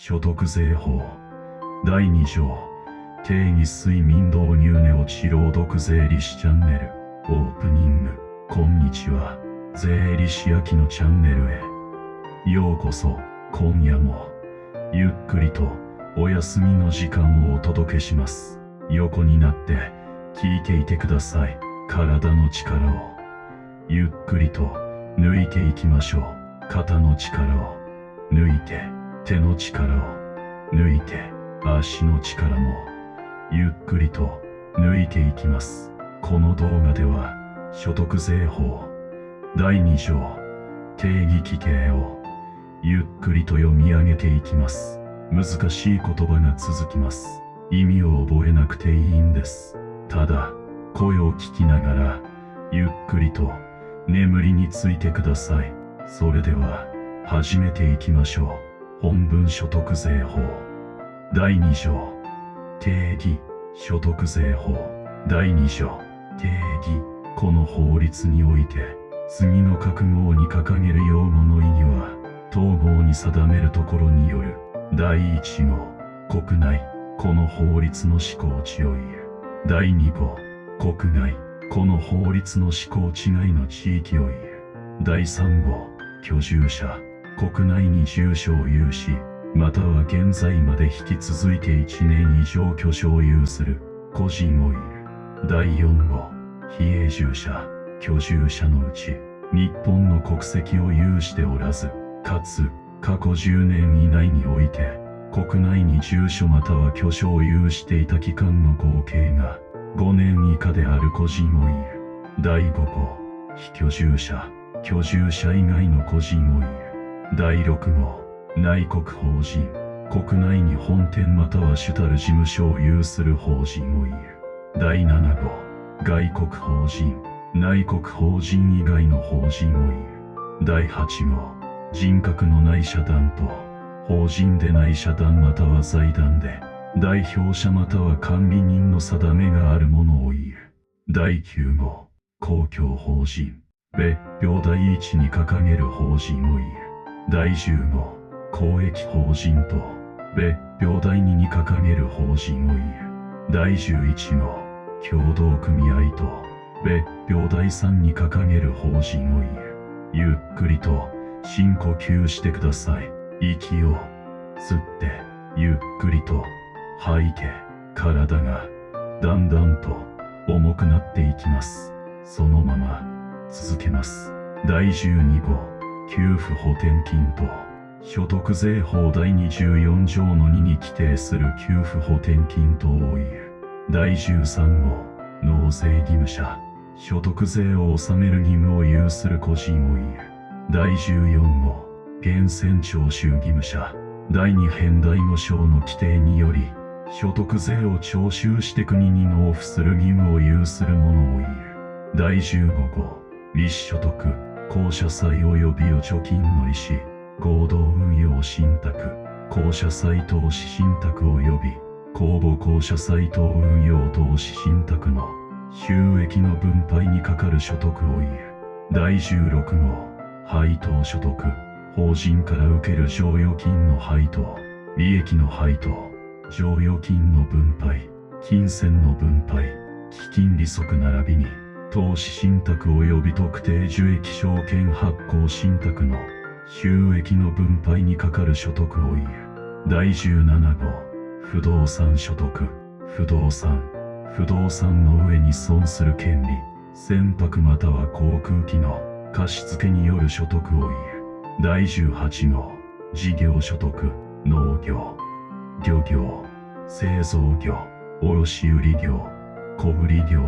所得税法第2条定義睡眠導入ネオチ朗読税理士チャンネルオープニングこんにちは税理士秋のチャンネルへようこそ。今夜もゆっくりとお休みの時間をお届けします。横になって聞いていてください。体の力をゆっくりと抜いていきましょう。肩の力を抜いて、手の力を抜いて、足の力もゆっくりと抜いていきます。この動画では所得税法第2条定義規定をゆっくりと読み上げていきます。難しい言葉が続きます。意味を覚えなくていいんです。ただ声を聞きながらゆっくりと眠りについてください。それでは始めていきましょう。本文所得税法第2条定義所得税法第2条定義。この法律において次の各号に掲げる用語の意義は当号に定めるところによる。第1号国内この法律の施行地を言う。第2号国外この法律の施行地外の地域を言う。第3号居住者国内に住所を有しまたは現在まで引き続いて1年以上居所を有する個人を言う。第4号非永住者居住者のうち日本の国籍を有しておらずかつ過去10年以内において国内に住所または居所を有していた期間の合計が5年以下である個人を言う。第5号非居住者居住者以外の個人を言う。第6号内国法人国内に本店または主たる事務所を有する法人を言う。第7号外国法人内国法人以外の法人を言う。第8号人格のない社団と法人でない社団または財団で代表者または管理人の定めがあるものを言う。第9号公共法人別表第一に掲げる法人を言う。第10号公益法人と別表第二に掲げる法人を言う。第11号共同組合と別表第三に掲げる法人を言う。ゆっくりと深呼吸してください。息を吸ってゆっくりと吐いて体がだんだんと重くなっていきます。そのまま続けます。第12号給付補填金と所得税法第24条の2に規定する給付補填金等を言う。第13号納税義務者所得税を納める義務を有する個人を言う。第14号源泉徴収義務者第2編第5章の規定により所得税を徴収して国に納付する義務を有する者を言う。第15号利子所得公社債及び預貯金の利子合同運用信託公社債投資信託及び公募公社債等運用投資信託の収益の分配にかかる所得を言う。第16号配当所得法人から受ける剰余金の配当利益の配当剰余金の分配金銭の分配基金利息並びに投資信託及び特定受益証券発行信託の収益の分配にかかる所得を言う。第17号不動産所得不動産の上に損する権利船舶または航空機の貸付による所得を言う。第18号事業所得農業漁業製造業卸売業小売業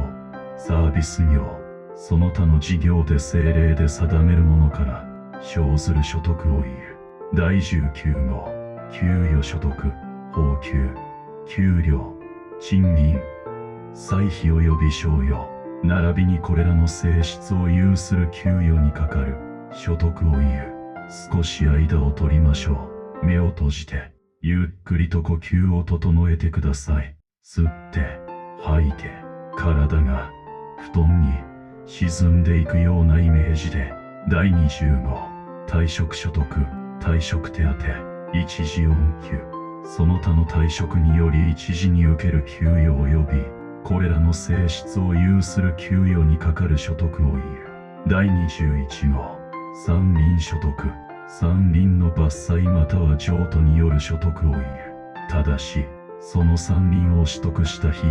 サービス業その他の事業で政令で定めるものから生ずる所得を言う。第19号給与所得俸給給料賃金歳費及び賞与並びにこれらの性質を有する給与にかかる所得を言う。少し間を取りましょう。目を閉じてゆっくりと呼吸を整えてください。吸って吐いて体が布団に沈んでいくようなイメージで。第20号退職所得退職手当一時恩給。その他の退職により一時に受ける給与及び、これらの性質を有する給与にかかる所得を言う。第21号、山林所得。山林の伐採または譲渡による所得を言う。ただし、その山林を取得した日を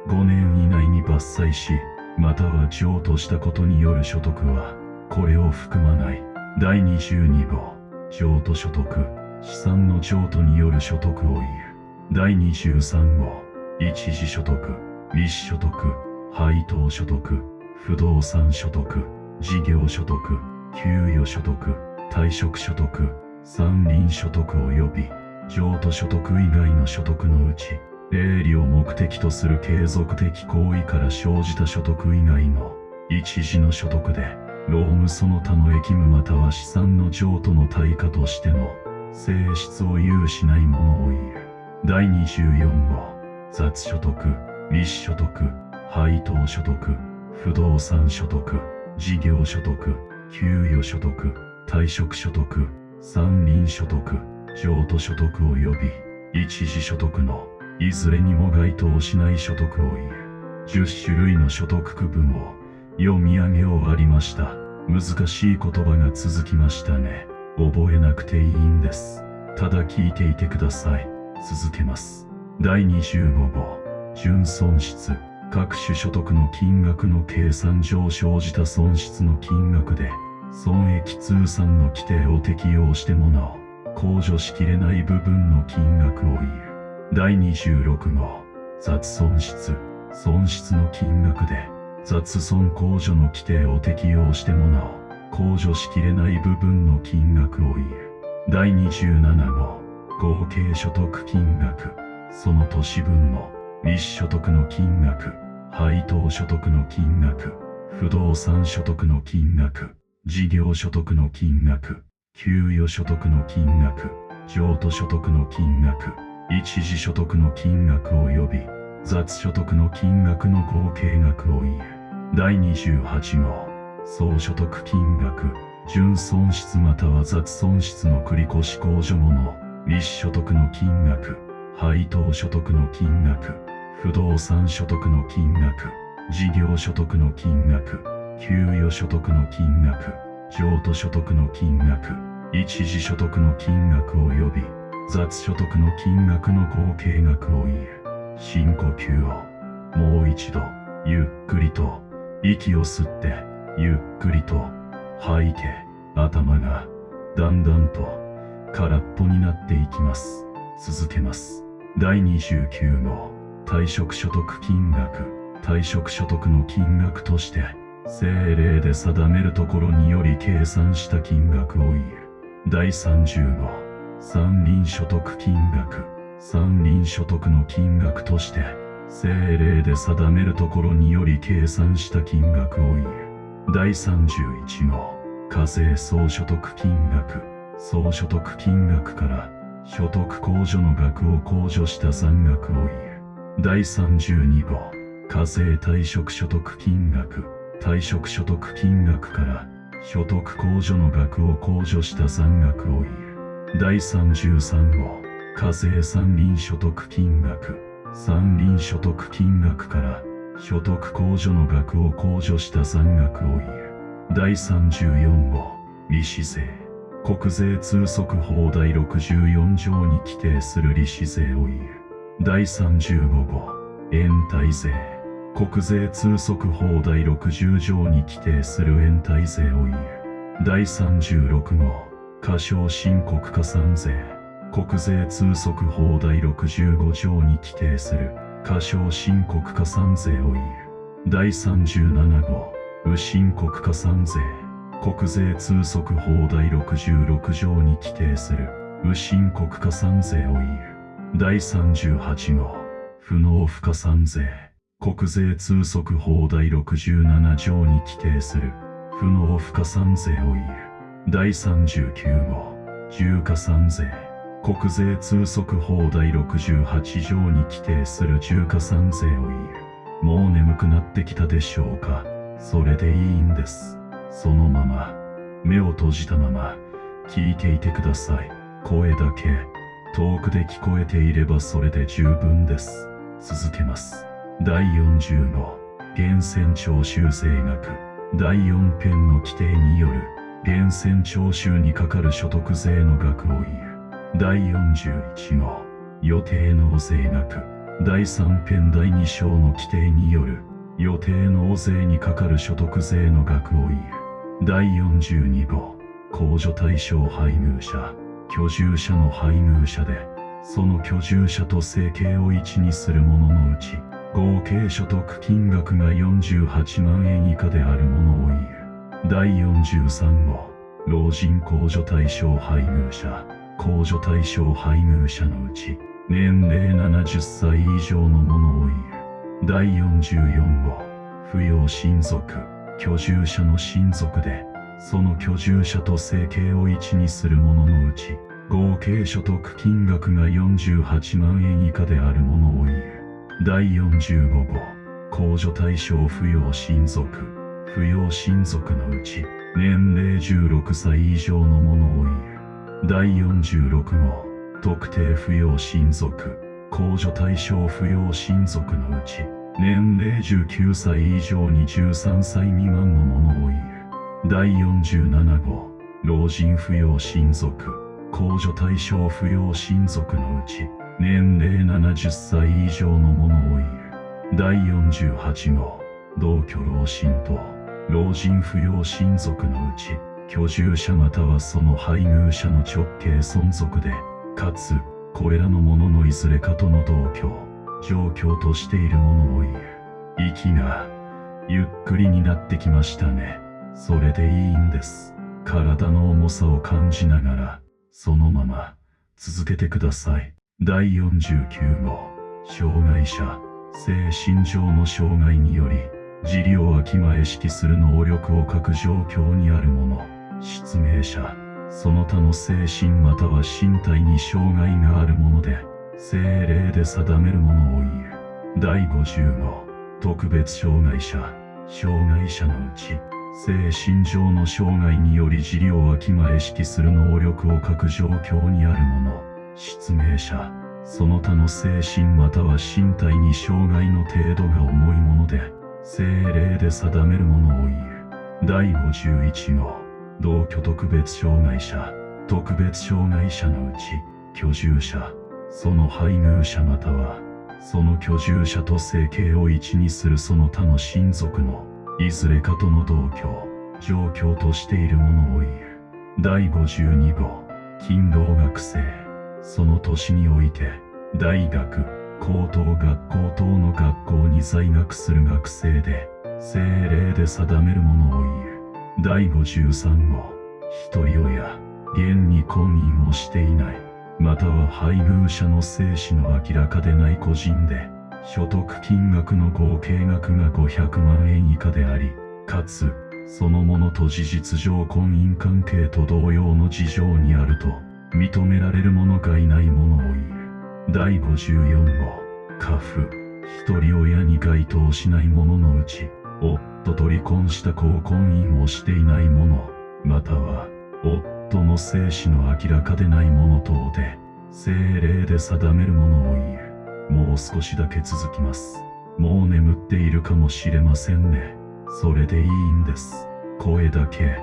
5年以内に伐採し、または譲渡したことによる所得は、これを含まない。第22号、譲渡所得。資産の譲渡による所得を言う。第23号、一時所得、利子所得、配当所得、不動産所得、事業所得、給与所得、退職所得、山林所得及び、譲渡所得以外の所得のうち、営利を目的とする継続的行為から生じた所得以外の一時の所得で、労務その他の役務または資産の譲渡の対価としての性質を有しないものを言う。第24号、雑所得、利子所得、配当所得、不動産所得、事業所得、給与所得、退職所得、山林所得、譲渡所得及び、一時所得のいずれにも該当しない所得を言う。10種類の所得区分を読み上げ終わりました。難しい言葉が続きましたね。覚えなくていいんです。ただ聞いていてください。続けます。第25号、純損失。各種所得の金額の計算上生じた損失の金額で、損益通算の規定を適用してもなお、控除しきれない部分の金額を言う。第26号、雑損失。損失の金額で、雑損控除の規定を適用してもなお、控除しきれない部分の金額を言う。第27号、合計所得金額。その年分の利子所得の金額、配当所得の金額、不動産所得の金額、事業所得の金額、給与所得の金額、譲渡所得の金額、一時所得の金額及び、雑所得の金額の合計額を言う。第28号、総所得金額。純損失または雑損失の繰越控除後の利子所得の金額、配当所得の金額、不動産所得の金額、事業所得の金額、給与所得の金額、譲渡所得の金額、一時所得の金額及び、雑所得の金額の合計額を言う。深呼吸を。もう一度、ゆっくりと、息を吸って、ゆっくりと、吐いて、頭が、だんだんと、空っぽになっていきます。続けます。第29号、退職所得金額。退職所得の金額として、政令で定めるところにより計算した金額を言う。第30号、山林所得金額。山林所得の金額として、政令で定めるところにより計算した金額を言う。第31号、課税総所得金額。総所得金額から所得控除の額を控除した残額を言う。第32号、課税退職所得金額。退職所得金額から所得控除の額を控除した残額を言う。第33号、課税山林所得金額。山林所得金額から所得控除の額を控除した残額を言う。第34号、利子税。国税通則法第64条に規定する利子税を言う。第35号、延滞税。国税通則法第60条に規定する延滞税を言う。第36号、過少申告加算税。国税通則法第65条に規定する過少申告加算税を言う。第37号、無申告加算税。国税通則法第66条に規定する無申告加算税を言う。第38号、不納付加算税。国税通則法第67条に規定する不納付加算税を言う。第39号、重加算税。国税通則法第68条に規定する重加算税を言う。もう眠くなってきたでしょうか。それでいいんです。そのまま、目を閉じたまま、聞いていてください。声だけ遠くで聞こえていればそれで十分です。続けます。第45源泉徴収税額第4編の規定による源泉徴収にかかる所得税の額を言う。第41号予定納税額第3編第2章の規定による予定納税にかかる所得税の額を言う。第42号控除対象配偶者居住者の配偶者でその居住者と生計を1にする者のうち合計所得金額が48万円以下である者を言う。第43号老人控除対象配偶者控除対象配偶者のうち年齢70歳以上の者を言う。第44号扶養親族居住者の親族でその居住者と生計を1にする者のうち合計所得金額が48万円以下である者を言う。第45号控除対象扶養親族扶養親族のうち年齢16歳以上の者を言う。第46号特定扶養親族控除対象扶養親族のうち年齢19歳以上に13歳未満の者を言う。第47号老人扶養親族控除対象扶養親族のうち年齢70歳以上の者を言う。第48号同居老親と老人扶養親族のうち居住者またはその配偶者の直系存続でかつこれらの者のいずれかとの同居状況としている者を言う。息がゆっくりになってきましたね。それでいいんです。体の重さを感じながらそのまま続けてください。第49号障害者精神上の障害により自利をわきまえ指揮する能力を欠く状況にある者失明者その他の精神または身体に障害がある者で政令で定める者を言う。第50号特別障害者障害者のうち精神上の障害により自利をわきまえ指揮する能力を欠く状況にある者失明者その他の精神または身体に障害の程度が重いもので政令で定める者を言う。第51号同居特別障害者特別障害者のうち居住者その配偶者またはその居住者と生計を1にするその他の親族のいずれかとの同居状況としている者を言う。第52号勤労学生その年において大学高等学校等の学校に在学する学生で政令で定める者を言う。第53号一人親現に婚姻をしていないまたは配偶者の生死の明らかでない個人で所得金額の合計額が500万円以下でありかつその者と事実上婚姻関係と同様の事情にあると認められる者がいない者を言う。第54号家父一人親に該当しない者のうち夫と離婚した子を婚姻をしていない者または夫の生死の明らかでない者等で政令で定める者を言う。もう少しだけ続きます。もう眠っているかもしれませんね。それでいいんです。声だけ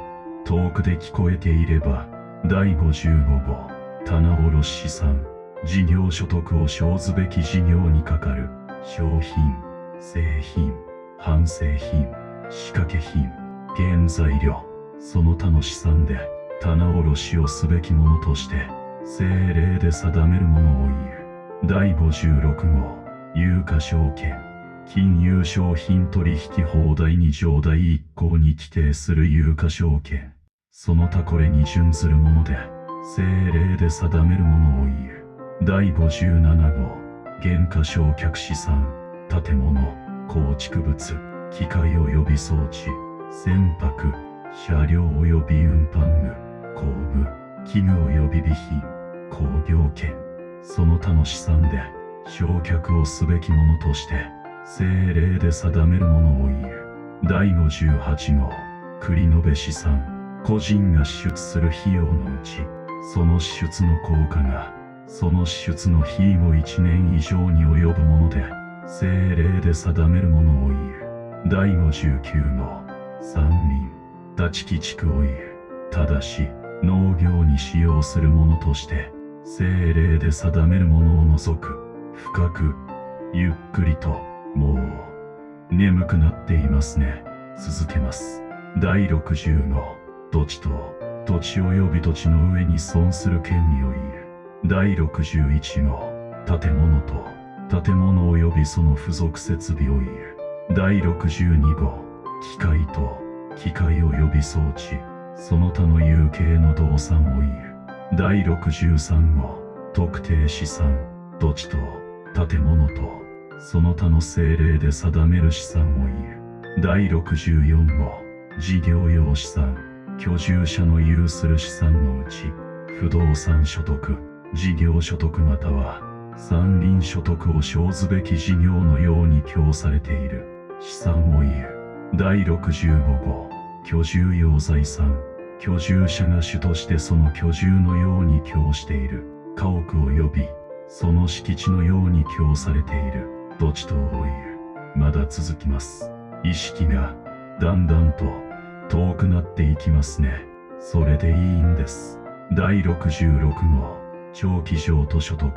遠くで聞こえていれば。第55号棚卸資産事業所得を生ずべき事業にかかる商品製品半製品仕掛け品原材料その他の資産で棚卸をすべきものとして政令で定めるものを言う。第56号有価証券金融商品取引法第2条第1項に規定する有価証券その他これに準ずるもので政令で定めるものを言う。第57号減価償却資産建物構築物機械及び装置船舶車両及び運搬具工具器具及び備品工業権その他の資産で償却をすべきものとして政令で定めるものを言う。第58号繰り延べ資産個人が支出する費用のうちその支出の効果が、その支出の費後1年以上に及ぶもので、政令で定めるものを言う。第59号、山林、立木地区を言う。ただし、農業に使用するものとして、政令で定めるものを除く。深く、ゆっくりと、もう、眠くなっていますね。続けます。第60号、土地と、土地及び土地の上に存する権利を言う。第61号、建物と、建物及びその付属設備を言う。第62号、機械と、機械及び装置、その他の有形の動産を言う。第63号、特定資産、土地と、建物と、その他の政令で定める資産を言う。第64号、事業用資産、居住者の有する資産のうち、不動産所得、事業所得または、山林所得を生ずべき事業のように供されている資産を言う。第65号、居住用財産、居住者が主としてその居住のように供している家屋及び、その敷地のように供されている土地等を言う。まだ続きます。意識がだんだんと遠くなっていきますね。それでいいんです。第66号、長期譲渡所得、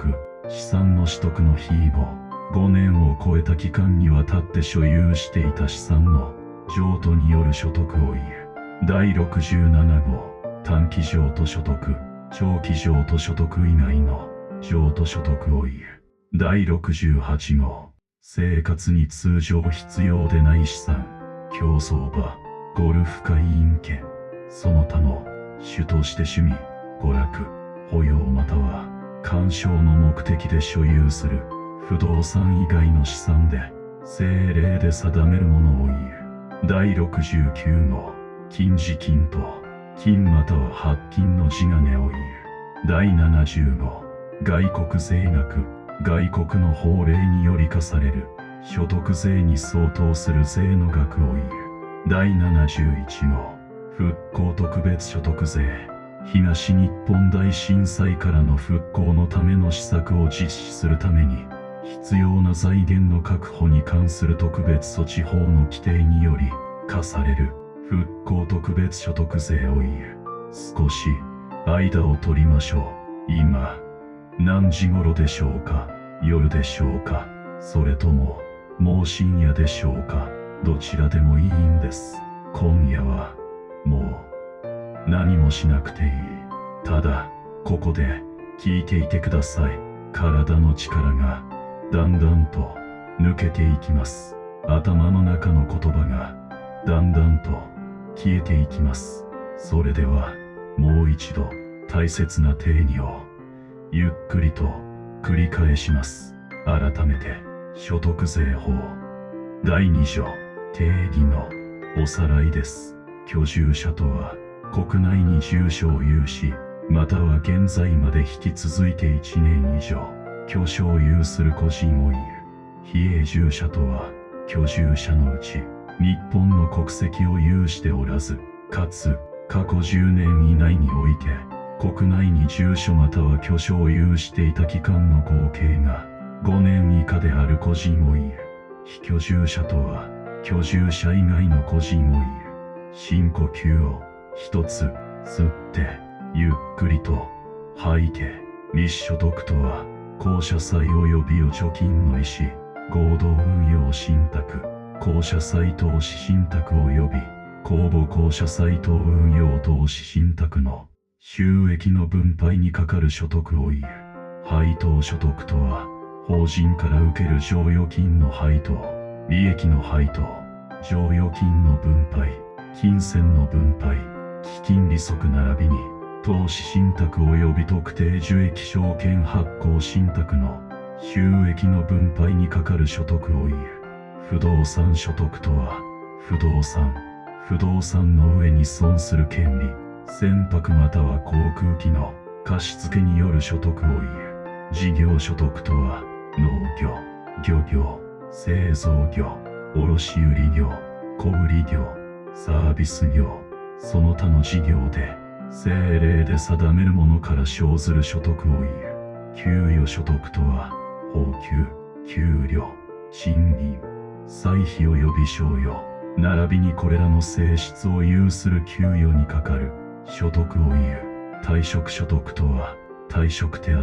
資産の取得の費も5年を超えた期間にわたって所有していた資産の譲渡による所得を言う。第67号、短期譲渡所得、長期譲渡所得以外の譲渡所得を言う。第68号、生活に通常必要でない資産、競走馬、ゴルフ会員権、その他の主として趣味、娯楽、保養または鑑賞の目的で所有する不動産以外の資産で政令で定めるものを言う。第69号、金地金と金または白金の地金を言う。第70号、外国税額、外国の法令により課される所得税に相当する税の額を言う。第71号、復興特別所得税、東日本大震災からの復興のための施策を実施するために必要な財源の確保に関する特別措置法の規定により課される復興特別所得税を言う。少し間を取りましょう。今何時頃でしょうか。夜でしょうか。それとももう深夜でしょうか。どちらでもいいんです。今夜はもう何もしなくていい。ただここで聞いていてください。体の力がだんだんと抜けていきます。頭の中の言葉がだんだんと消えていきます。それではもう一度大切な定義をゆっくりと繰り返します。改めて所得税法第2条定義のおさらいです。居住者とは国内に住所を有しまたは現在まで引き続いて1年以上居所を有する個人を言う。非永住者とは居住者のうち日本の国籍を有しておらずかつ過去10年以内において国内に住所または居所を有していた期間の合計が5年以下である個人を言う。非居住者とは居住者以外の個人を言う。深呼吸を一つ吸ってゆっくりと吐いて。立所得とは公社債及び預貯金の意思合同運用信託公社債投資信託及び公募公社債等運用投資信託の収益の分配にかかる所得を言う。配当所得とは法人から受ける剰余金の配当利益の配当剰余金の分配金銭の分配基金利息並びに投資信託及び特定受益証券発行信託の収益の分配にかかる所得を言う。不動産所得とは不動産の上に存する権利船舶または航空機の貸付による所得を言う。事業所得とは農業漁業製造業卸売業小売業サービス業その他の事業で政令で定めるものから生ずる所得を言う。給与所得とは、俸給、給料、賃金、歳費及び賞与、並びにこれらの性質を有する給与にかかる所得を言う。退職所得とは、退職手当、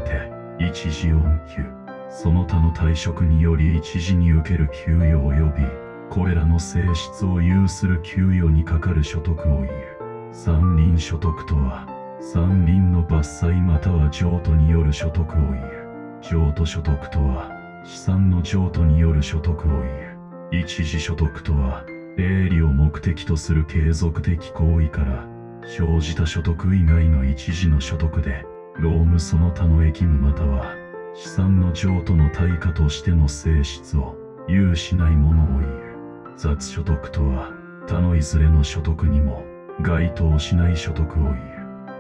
一時恩給、その他の退職により一時に受ける給与及び、これらの性質を有する給与にかかる所得を言う。山林所得とは、山林の伐採または譲渡による所得を言う。譲渡所得とは、資産の譲渡による所得を言う。一時所得とは、営利を目的とする継続的行為から生じた所得以外の一時の所得で、労務その他の役務または資産の譲渡の対価としての性質を有しないものを言う。雑所得とは、他のいずれの所得にも該当しない所得を言う。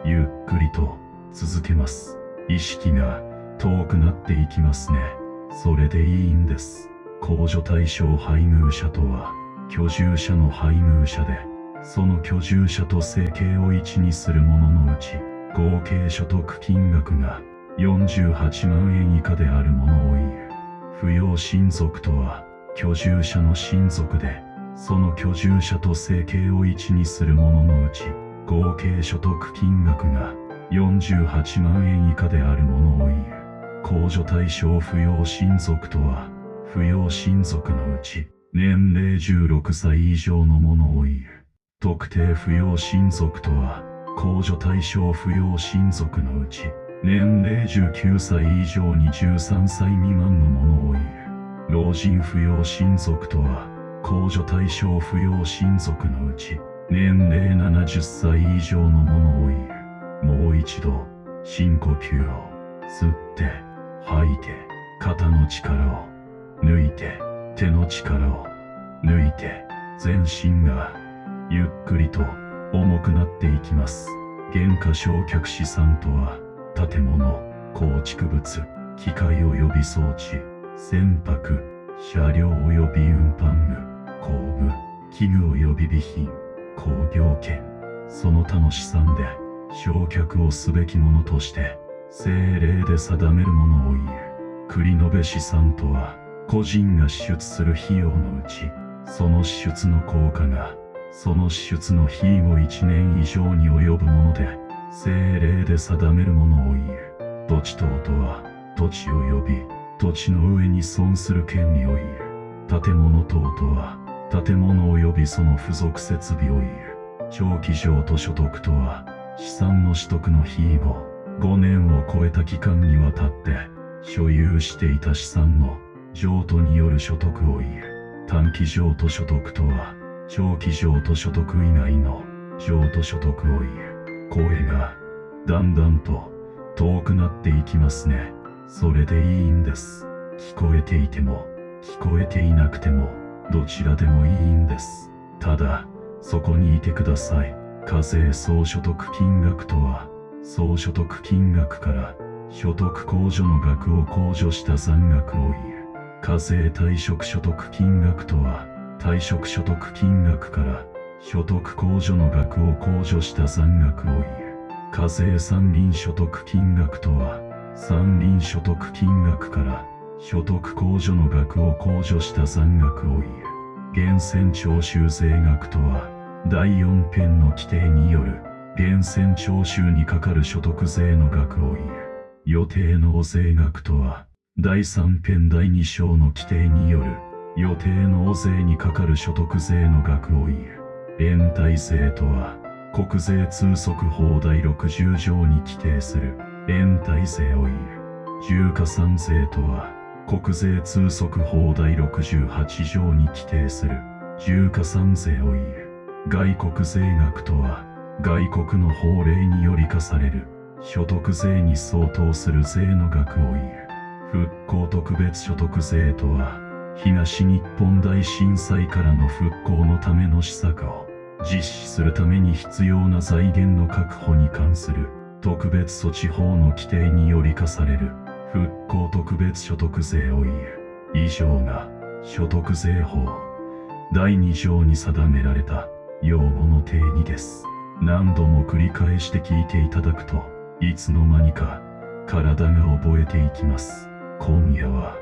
ゆっくりと続けます。意識が遠くなっていきますね。それでいいんです。控除対象配偶者とは、居住者の配偶者で、その居住者と生計を一にする者のうち、合計所得金額が48万円以下である者を言う。扶養親族とは、居住者の親族で、その居住者と生計を一にする者のうち、合計所得金額が48万円以下である者を言う。控除対象扶養親族とは、扶養親族のうち、年齢16歳以上の者を言う。特定扶養親族とは、控除対象扶養親族のうち、年齢19歳以上23歳未満の者を言う。老人扶養親族とは、控除対象扶養親族のうち、年齢70歳以上の者を言う。もう一度、深呼吸を、吸って、吐いて、肩の力を、抜いて、手の力を、抜いて、全身が、ゆっくりと、重くなっていきます。減価償却資産とは、建物、構築物、機械及び装置、船舶、車両及び運搬具、工具、器具及び備品、工業権、その他の資産で、償却をすべきものとして、政令で定めるものを言う。繰り延べ資産とは、個人が支出する費用のうち、その支出の効果が、その支出の費後1年以上に及ぶもので、政令で定めるものを言う。土地等とは、土地及び土地の上に存する権利を言う。建物等とは、建物及びその付属設備を言う。長期譲渡所得とは、資産の取得の費後、5年を超えた期間にわたって、所有していた資産の譲渡による所得を言う。短期譲渡所得とは、長期譲渡所得以外の譲渡所得を言う。声がだんだんと遠くなっていきますね。それでいいんです。聞こえていても聞こえていなくてもどちらでもいいんです。ただそこにいてください。課税総所得金額とは、総所得金額から所得控除の額を控除した残額を言う。課税退職所得金額とは、退職所得金額から所得控除の額を控除した残額を言う。課税山林所得金額とは、山林所得金額から所得控除の額を控除した残額を言う。源泉徴収税額とは、第4編の規定による源泉徴収にかかる所得税の額を言う。予定納税額とは、第3編第2章の規定による予定納税にかかる所得税の額を言う。延滞税とは、国税通則法第60条に規定する延滞税を言う。重加算税とは、国税通則法第68条に規定する重加算税を言う。外国税額とは、外国の法令により課される所得税に相当する税の額を言う。復興特別所得税とは、東日本大震災からの復興のための施策を実施するために必要な財源の確保に関する特別措置法の規定により課される復興特別所得税を言う。以上が所得税法第2条に定められた用語の定義です。何度も繰り返して聞いていただくと、いつの間にか体が覚えていきます。今夜は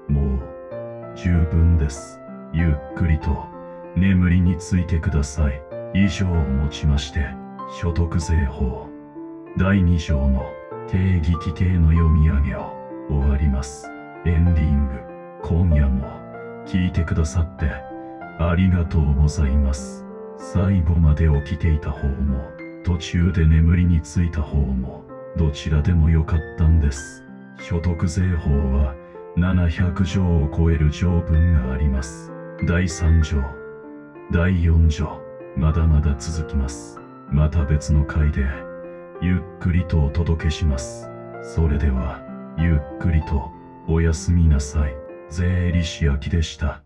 もう十分です。ゆっくりと眠りについてください。以上をもちまして、所得税法第2条の定義規定の読み上げを終わります。エンディング。今夜も聞いてくださってありがとうございます。最後まで起きていた方も途中で眠りについた方もどちらでもよかったんです。所得税法は700条を超える条文があります。第3条、第4条、まだまだ続きます。また別の回でゆっくりとお届けします。それではゆっくりとおやすみなさい。税理士あきでした。